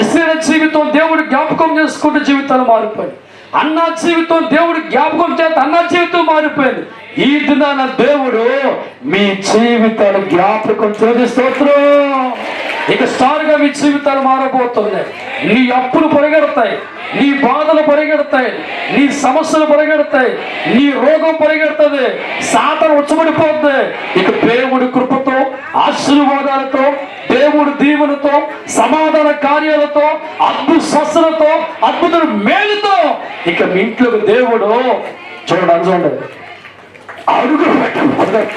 ఇశ్రాయేలు జీవితం దేవుడు జ్ఞాపకం చేసుకుంటే జీవితాలు మారిపోయింది. అన్న జీవితం దేవుడు జ్ఞాపకం చేత అన్న జీవితం మారిపోయింది. ఈ దినాన దేవుడు మీ జీవితాలు జ్ఞాపకం చేసి స్తోత్రం. ఇక స్టార్గా మీ జీవితాలు మారబోతున్నాయి. నీ అప్పులు పరిగెడతాయి, నీ బాధలు పరిగెడతాయి, నీ సమస్యలు పరిగెడతాయి, నీ రోగం పరిగెడుతుంది, సాతాను ఉచ్చబడిపోతుంది. ఇక దేవుడి కృపతో, ఆశీర్వాదాలతో, దేవుడి దీవెనతో, సమాధాన కార్యాలతో, అద్భుత స్వస్థలతో, అద్భుత మేలుతో ఇక మీ ఇంట్లోకి దేవుడు చూడండి అడుగు పెట్టబోతున్నాడు.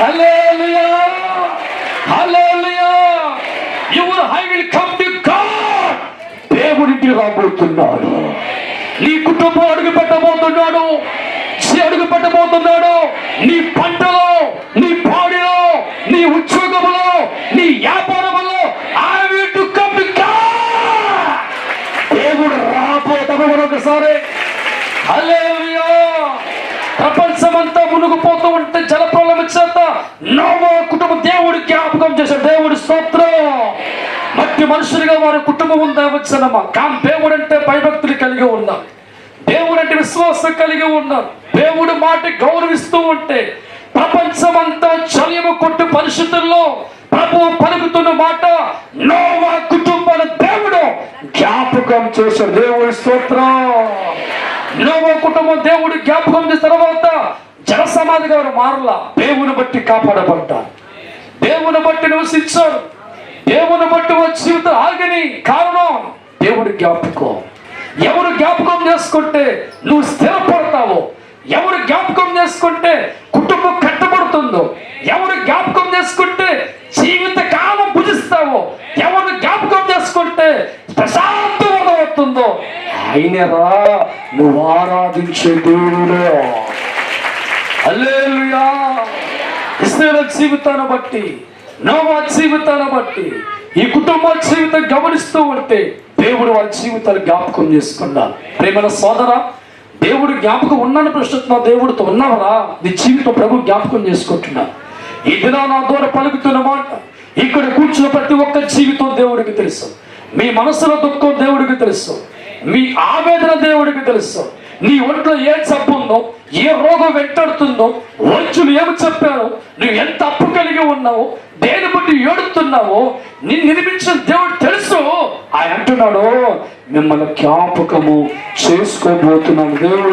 హల్లెలూయా, హల్లెలూయా. I will come to God. దేవుడికి రాబోతున్నాడు. నీ కుటుంబం అడుగు పెట్టబోతున్నాడు, అడుగు పెట్టబోతున్నాడు. నీ పంటలో, నీ పాడిలో, నీ ఉద్యోగంలో, నీ వ్యాపారంలో I will to come to God. దేవుడు రాబోతున్నాడు. ఒకసారి హల్లెలూయా. ప్రపంచమంతా మునిగిపోతూ ఉంటే జలప్రలయం చేత నోవా కుటుంబం దేవుడి జ్ఞాపకం చేశాడు. దేవుడి స్తోత్రం. మట్టి మనుషులుగా వారి కుటుంబం ఉందా వచ్చనమ్మా. కానీ దేవుడు అంటే భయభక్తులు కలిగి ఉన్నాం, దేవుడు అంటే విశ్వాసం కలిగి ఉన్నాం. దేవుడి మాట గౌరవిస్తూ ఉంటే ప్రపంచమంతా చలియము కొట్టు పరిస్థితుల్లో ప్రభు పలుకుతున్న మాట నోవా కుటుంబాల దేవుడు జ్ఞాపకం చేశాడు. దేవుడి స్తోత్రం. నోవా కుటుంబం దేవుడు జ్ఞాపకం చేసిన తర్వాత జన సమాధిగా వారు మారలా. దేవుని బట్టి కాపాడబడ్డారు, దేవుని బట్టి నివసించారు, దేవుని బట్టి వచ్చి జీవితం ఆగని కారణం దేవుడి జ్ఞాపకం. ఎవరు జ్ఞాపకం చేసుకుంటే నువ్వు స్థిరపడతావో, ఎవరు జ్ఞాపకం చేసుకుంటే కుటుంబం కట్టబడుతుందో, ఎవరు జ్ఞాపకం చేసుకుంటే జీవిత కాలం భుజిస్తావో, ఎవరు జ్ఞాపకం చేసుకుంటే ప్రశాంతం అవుతుందో ఆయనరా నువ్వు ఆరాధించే దేవుడు. హల్లెలూయా. ఇశ్రాయేలు జీవితాన్ని బట్టి, నోవా జీవితాన్ని బట్టి, ఈ కుటుంబ జీవితం గమనిస్తూ ఉంటే దేవుడు వారి జీవితాలు జ్ఞాపకం చేసుకున్నాడు. ప్రేమల సోదరా, దేవుడు జ్ఞాపకం ఉన్నాను ప్రశ్నిస్తున్నావు. దేవుడితో ఉన్నావరా? నీ జీవితం ప్రభు జ్ఞాపకం చేసుకుంటున్నా. ఈ దిన నా ద్వారా పలుకుతున్న మాట ఇక్కడ కూర్చున్న ప్రతి ఒక్క జీవితం దేవుడికి తెలుసు. మీ మనసులో దుఃఖం దేవుడికి తెలుసు, మీ ఆవేదన దేవుడికి తెలుసు. నీ ఒంట్లో ఏ జబ్బు ఉందో, ఏ రోగం వెంటాడుతుందో, వైద్యులు ఏమి చెప్పారో, నువ్వు ఎంత అప్పు కలిగి ఉన్నావో, దేని బట్టి ఏడుతున్నావో నిన్ను నిర్మించిన దేవుడు తెలుసు. ఆయన అంటున్నాడు మిమ్మల్ని జ్ఞాపకము చేసుకోబోతున్నాను. దేవుడు